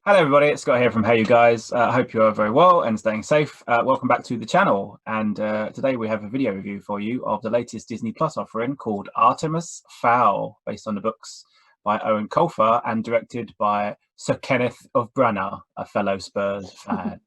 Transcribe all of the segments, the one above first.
Hello everybody, it's Scott here from HeyUGuys. I hope you are very well and staying safe. Welcome back to the channel, and today we have a video review for you of the latest Disney Plus offering called Artemis Fowl, based on the books by Eoin Colfer and directed by Sir Kenneth of Branagh, a fellow Spurs fan,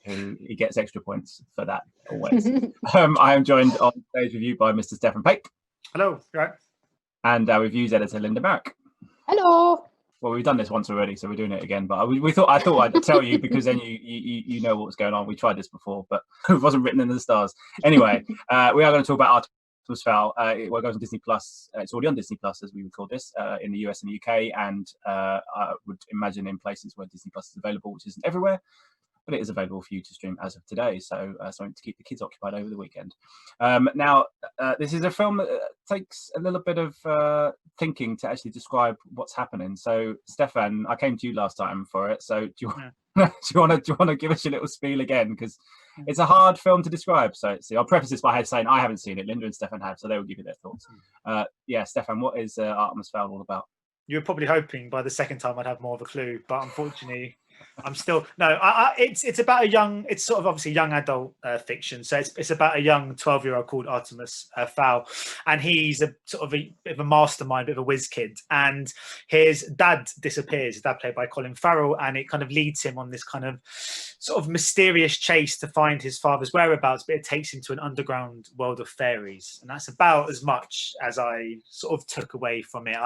who he gets extra points for that always. I am joined on today's review by Mr. Stefan Pape. Hello, right. And our reviews editor, Linda Marric. Hello. Well, we've done this once already, so we're doing it again. But I thought I'd tell you because then you know what's going on. We tried this before, but it wasn't written in the stars. Anyway, we are going to talk about Artemis Fowl. It goes on Disney Plus. It's already on Disney Plus, as we would call this, in the US and the UK, and I would imagine in places where Disney Plus is available, which isn't everywhere. But it is available for you to stream as of today, so something to keep the kids occupied over the weekend. Now, this is a film that takes a little bit of thinking to actually describe what's happening. So, Stefan, I came to you last time for it. So, do you want to give us your little spiel again? Because it's a hard film to describe. So, I'll preface this by saying I haven't seen it. Linda and Stefan have, so they will give you their thoughts. Yeah, Stefan, what is Artemis Fowl all about? You were probably hoping by the second time I'd have more of a clue, but unfortunately, I'm still no. It's about a young. It's sort of obviously young adult fiction. So it's about a young 12-year-old called Artemis Fowl, and he's a sort of a bit of a mastermind, bit of a whiz kid. And his dad disappears. His dad, played by Colin Farrell, and it kind of leads him on this kind of sort of mysterious chase to find his father's whereabouts. But it takes him to an underground world of fairies, and that's about as much as I sort of took away from it.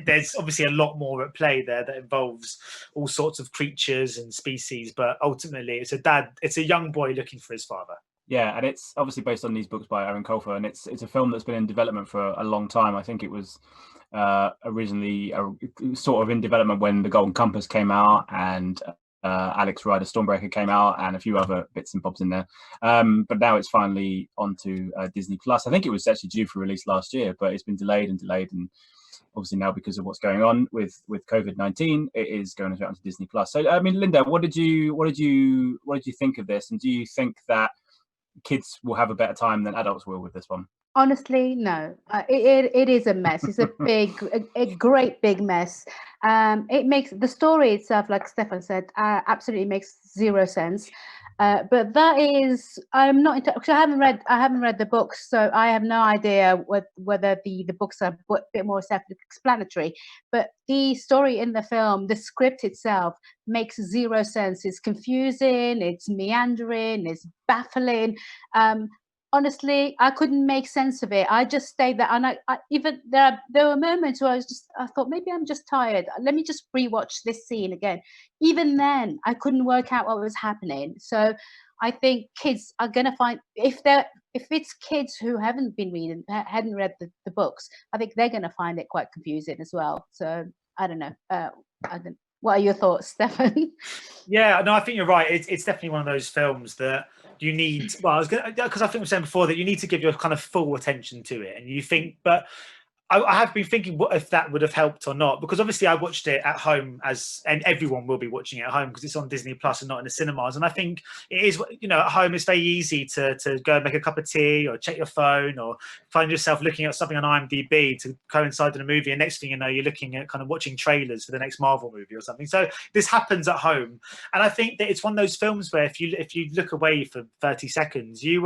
There's obviously a lot more at play there that involves all sorts of creatures and species, but ultimately it's a young boy looking for his father. Yeah, and it's obviously based on these books by Eoin Colfer, and it's a film that's been in development for a long time. I think it was originally sort of in development when The Golden Compass came out, and Alex Rider Stormbreaker came out, and a few other bits and bobs in there. But now it's finally onto Disney Plus. I think it was actually due for release last year, but it's been delayed, and obviously now, because of what's going on with COVID-19, it is going to Disney Plus. So, I mean, Linda, what did you think of this, and do you think that kids will have a better time than adults will with this one? Honestly, no. It is a mess. It's a great big mess. It makes the story itself, like Stefan said, absolutely makes zero sense. But that is, I'm not because I haven't read the books, so I have no idea whether the books are a bit more self-explanatory. But the story in the film, the script itself, makes zero sense. It's confusing, it's meandering, it's baffling. Honestly, I couldn't make sense of it. I just stayed there, and I even there were moments where I thought maybe I'm just tired. Let me just rewatch this scene again. Even then, I couldn't work out what was happening. So I think kids are gonna find if it's kids who hadn't read the books, I think they're gonna find it quite confusing as well. So I don't know. What are your thoughts, Stefan? Yeah, no, I think you're right. It's definitely one of those films that you need. Well, because I think I was saying before that you need to give your kind of full attention to it, and you think, but I have been thinking what if that would have helped or not, because obviously I watched it at home, and everyone will be watching it at home because it's on Disney Plus and not in the cinemas. And I think it is, at home it's very easy to go and make a cup of tea or check your phone or find yourself looking at something on IMDb to coincide with a movie, and next thing you know you're looking at kind of watching trailers for the next Marvel movie or something. So this happens at home, and I think that it's one of those films where if you look away for 30 seconds you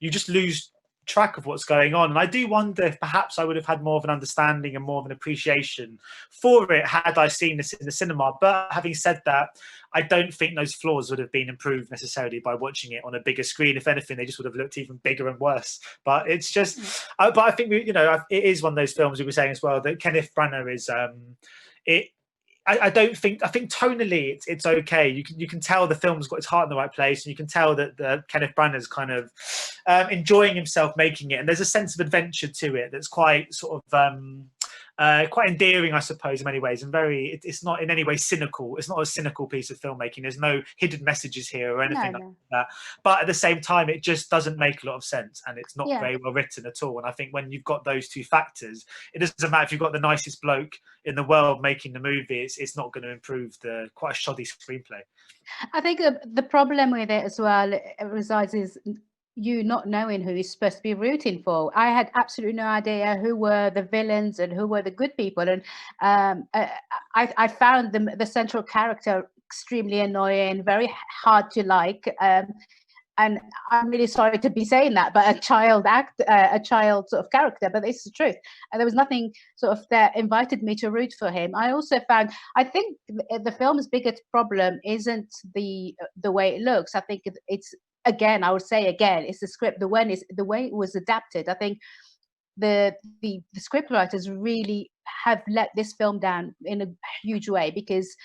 just lose track of what's going on. And I do wonder if perhaps I would have had more of an understanding and more of an appreciation for it had I seen this in the cinema. But having said that, I don't think those flaws would have been improved necessarily by watching it on a bigger screen. If anything, they just would have looked even bigger and worse. But it's just, but I think it is one of those films we were saying as well that Kenneth Branagh is I think tonally it's okay. You can tell the film's got its heart in the right place, and you can tell that Kenneth Branagh's kind of enjoying himself making it, and there's a sense of adventure to it that's quite sort of quite endearing, I suppose, in many ways, and it's not in any way cynical. It's not a cynical piece of filmmaking. There's no hidden messages here or anything like that. But at the same time, it just doesn't make a lot of sense, and it's not very well written at all. And I think when you've got those two factors, it doesn't matter if you've got the nicest bloke in the world making the movie. It's not going to improve the quite a shoddy screenplay. I think the problem with it as well resides is you not knowing who you're supposed to be rooting for. I had absolutely no idea who were the villains and who were the good people. And I found the central character extremely annoying, very hard to like. And I'm really sorry to be saying that, but a child sort of character, but it's the truth. And there was nothing sort of that invited me to root for him. I also found, I think the film's biggest problem isn't the way it looks. I think it's, again, I would say again, it's the script, the way it was adapted. I think the script writers really have let this film down in a huge way, because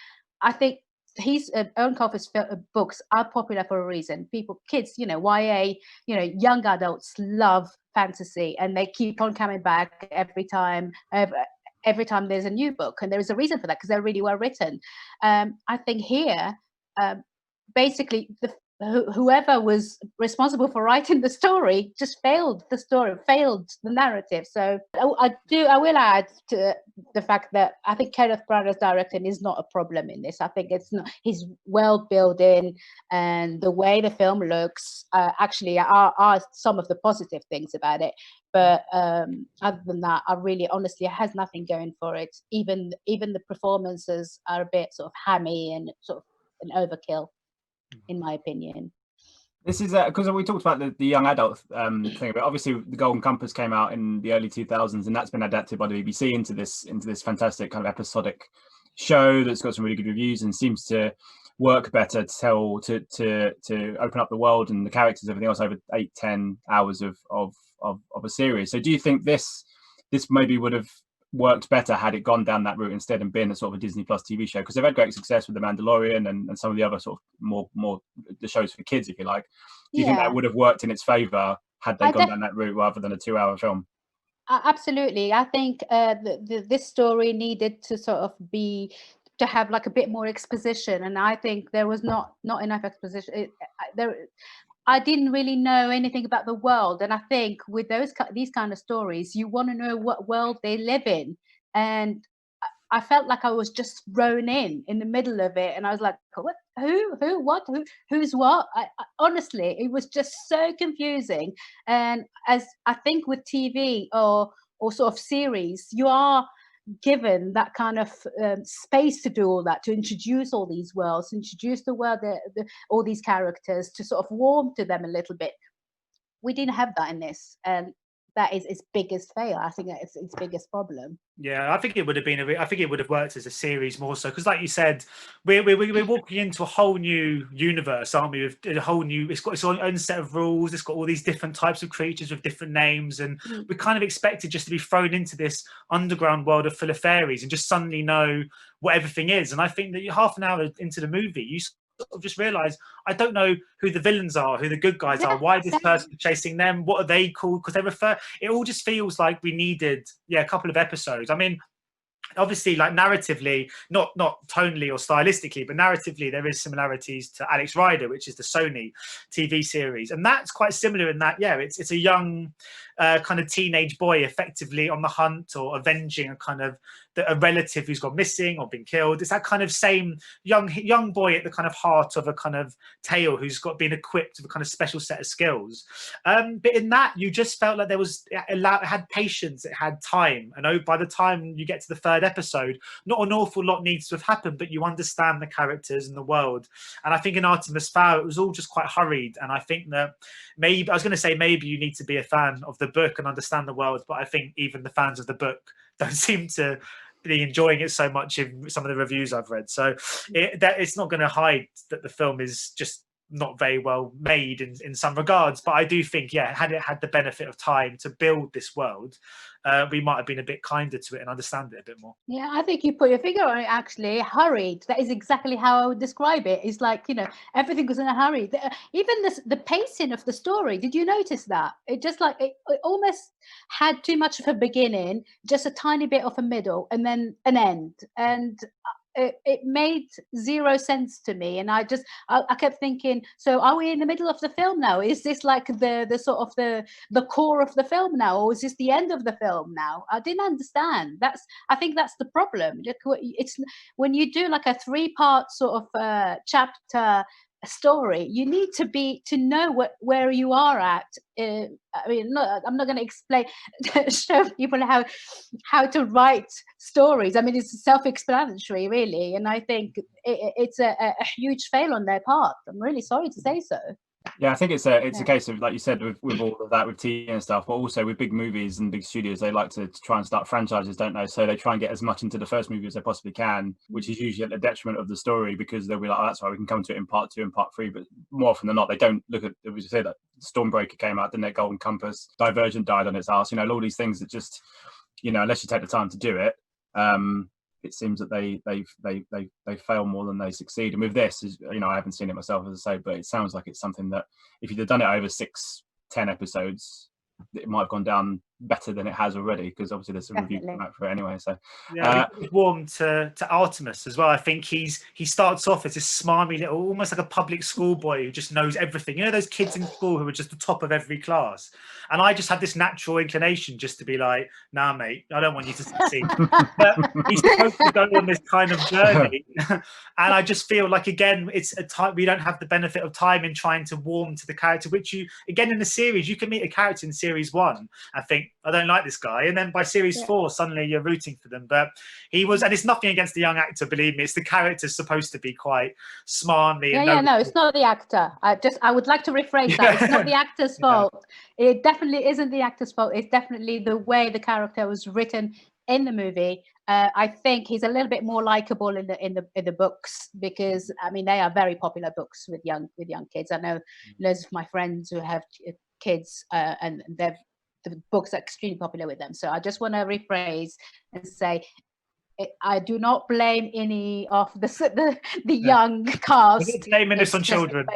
I think Eoin Colfer's books are popular for a reason. Kids, YA, young adults love fantasy, and they keep on coming back every time there's a new book, and there is a reason for that, because they're really well written. I think here, basically, whoever was responsible for writing the story just failed the narrative. So I will add to the fact that I think Kenneth Branagh's directing is not a problem in this. I think it's not, his world building and the way the film looks actually are some of the positive things about it. But other than that, I really honestly, it has nothing going for it. Even the performances are a bit sort of hammy and sort of an overkill, in my opinion. This is because we talked about the young adult thing, but obviously the Golden Compass came out in the early 2000s, and that's been adapted by the BBC into this fantastic kind of episodic show that's got some really good reviews and seems to work better to open up the world and the characters, everything else, over 8-10 hours of a series. So do you think this maybe would have worked better had it gone down that route instead and been a sort of a Disney Plus TV show? Because they've had great success with The Mandalorian and some of the other sort of more the shows for kids, if you like. Do you think that would have worked in its favor had they gone down that route rather than a 2-hour film? Absolutely. I think this story needed to sort of have like a bit more exposition, and I think there was not enough exposition. I didn't really know anything about the world, and I think with these kind of stories, you want to know what world they live in, and I felt like I was just thrown in the middle of it, and I was like, what? Who? What? Who's what? Honestly, it was just so confusing. And as I think with TV or sort of series, you are given that kind of space to do all that, to introduce all these worlds, introduce the world, all these characters, to sort of warm to them a little bit. We didn't have that in this, and that is its biggest fail. I think that's its biggest problem. Yeah, I think it would have been. I think it would have worked as a series more so, because, like you said, we're walking into a whole new universe, aren't we? With a whole new, it's got its own set of rules. It's got all these different types of creatures with different names, and we're kind of expected just to be thrown into this underground world full of fairies and just suddenly know what everything is. And I think that half an hour into the movie, you sort of just realize, I don't know who the villains are, who the good guys are, why this person is chasing them, what are they called, because it all just feels like we needed a couple of episodes. I mean, obviously, like narratively, not tonally or stylistically, but narratively, there is similarities to Alex Rider, which is the Sony TV series, and that's quite similar in that, it's a young kind of teenage boy effectively on the hunt or avenging a relative who's gone missing or been killed. It's that kind of same young boy at the kind of heart of a kind of tale who's been equipped with a kind of special set of skills. But in that, you just felt like it had patience, it had time, and by the time you get to the third episode, not an awful lot needs to have happened, but you understand the characters and the world. And I think in Artemis Fowl, it was all just quite hurried. And I think that maybe you need to be a fan of the book and understand the world, but I think even the fans of the book don't seem to be enjoying it so much in some of the reviews I've read. So it's not going to hide that the film is just not very well made in some regards, but I do think, had it had the benefit of time to build this world, we might have been a bit kinder to it and understand it a bit more. Yeah, I think you put your finger on it, actually. Hurried. That is exactly how I would describe it. It's like, everything was in a hurry. Even the pacing of the story, did you notice that? It just like, it almost had too much of a beginning, just a tiny bit of a middle, and then an end. And it made zero sense to me, and I kept thinking, so are we in the middle of the film now? Is this like the sort of the core of the film now, or is this the end of the film now? I didn't understand. I think that's the problem. It's when you do like a 3-part sort of chapter story, you need to know where you are at. I mean, I'm not going to explain, show people how to write stories. I mean, it's self-explanatory, really, and I think it's a huge fail on their part. I'm really sorry to say so. Yeah, I think it's a case of, like you said, with all of that, with TV and stuff, but also with big movies and big studios, they like to try and start franchises, don't they? So they try and get as much into the first movie as they possibly can, which is usually at the detriment of the story, because they'll be like, oh, that's why we can come to it in part 2 and part 3. But more often than not, they don't look at, as you say, that Stormbreaker came out, didn't it? Golden Compass, Divergent died on its ass, all these things that just, unless you take the time to do it, it seems that they fail more than they succeed. And with this, I haven't seen it myself, as I say, but it sounds like it's something that if you'd have done it over 6-10 episodes, it might have gone down better than it has already, because obviously there's a review coming out for it anyway. So warm to Artemis as well. I think he starts off as this smarmy little, almost like a public school boy who just knows everything. Those kids in school who are just the top of every class. And I just had this natural inclination just to be like, nah, mate, I don't want you to succeed. But he's supposed to go on this kind of journey. And I just feel like, again, it's a time we don't have the benefit of time in trying to warm to the character, which you, again, in the series, you can meet a character in series 1 and think, I don't like this guy. And then by series 4, suddenly you're rooting for them. But he was, and it's nothing against the young actor, believe me, it's the character's supposed to be quite smarmy. No, it's not the actor. I would like to rephrase that. It's not the actor's fault. It definitely isn't the actor's fault. It's definitely the way the character was written in the movie. I think he's a little bit more likable in the books, because I mean they are very popular books with young kids. I know loads of my friends who have kids, and the books are extremely popular with them. So I just want to rephrase and say, I do not blame any of the young cast. We're blaming this on children.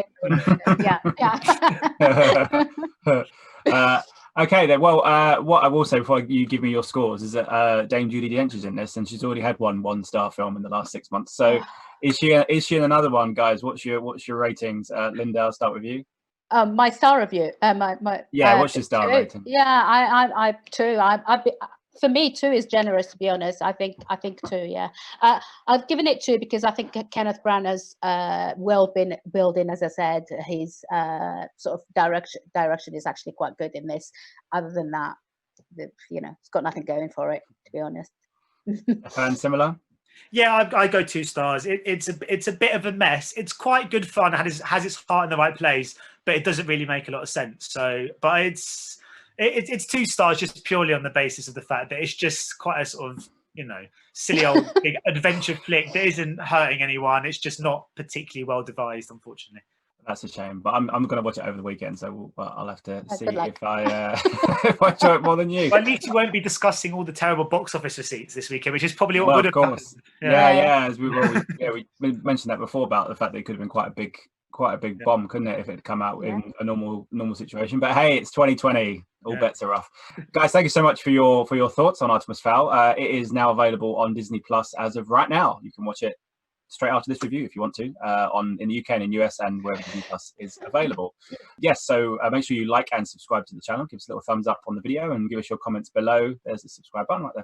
Okay then. Well, what I will say before you give me your scores is that Dame Judi Dench is in this, and she's already had one-star film in the last 6 months. So is she in another one, guys? What's your ratings? Linda, I'll start with you. My star review. What's your star rating? Yeah, I 2. For me, 2 is generous, to be honest. I think 2. Yeah, I've given it 2 because I think Kenneth Branagh's well been building. As I said, his sort of direction is actually quite good in this. Other than that, it's got nothing going for it, to be honest. And similar. Yeah, I go 2 stars. It's a bit of a mess. It's quite good fun. It has its heart in the right place, but it doesn't really make a lot of sense. So, but it's 2 stars just purely on the basis of the fact that it's just quite a sort of silly old big adventure flick that isn't hurting anyone. It's just not particularly well devised, unfortunately. That's a shame, but I'm going to watch it over the weekend, so I'll have to see if I if I enjoy it more than you. Well, at least you won't be discussing all the terrible box office receipts this weekend, which is probably what would have happened. Yeah. As we've always we mentioned that before about the fact that it could have been quite a big bomb, couldn't it, if it had come out in a normal situation? But hey, it's 2020. All bets are off. Guys, thank you so much for your thoughts on Artemis Fowl. It is now available on Disney Plus as of right now. You can watch it straight after this review if you want to, in the UK and in US and wherever Disney Plus is available. Yes, so make sure you like and subscribe to the channel. Give us a little thumbs up on the video and give us your comments below. There's the subscribe button right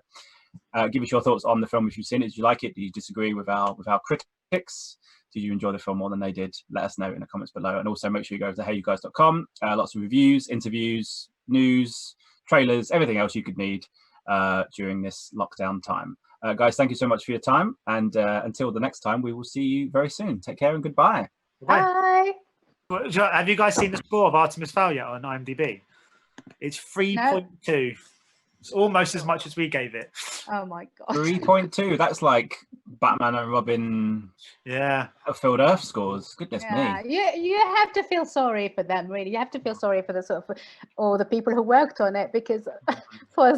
there. Give us your thoughts on the film if you've seen it. Did you like it? Do you disagree with our critics? Did you enjoy the film more than they did? Let us know in the comments below. And also make sure you go over to HeyUGuys.com. Lots of reviews, interviews, news, trailers, everything else you could need during this lockdown time. Guys, thank you so much for your time. And until the next time, we will see you very soon. Take care and goodbye. Bye. Have you guys seen the score of Artemis Fowl yet on IMDb? It's 3.2. No. It's almost as much as we gave it. Oh my god. 3.2. That's like Batman and Robin. Yeah. Filled Earth scores. Goodness me. You have to feel sorry for them, really. You have to feel sorry for all the people who worked on it, because for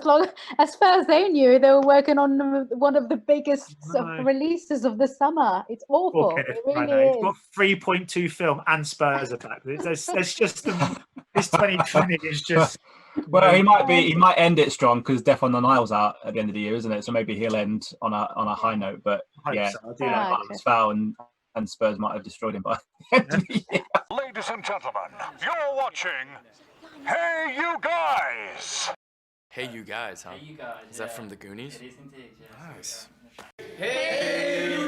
as far as they knew, they were working on one of the biggest releases of the summer. It's awful. It really is. It's got 3.2 film and Spurs attack. It's just this 2020 is just. Well, he might end it strong because Death on the Nile's out at the end of the year, isn't it? So maybe he'll end on a high note. But Artemis Fowl and Spurs might have destroyed him by the end of the year. Ladies and gentlemen, you're watching Hey You Guys. Hey You Guys, huh? Hey You Guys. Is that from the Goonies? It is indeed, yeah. Nice. Hey You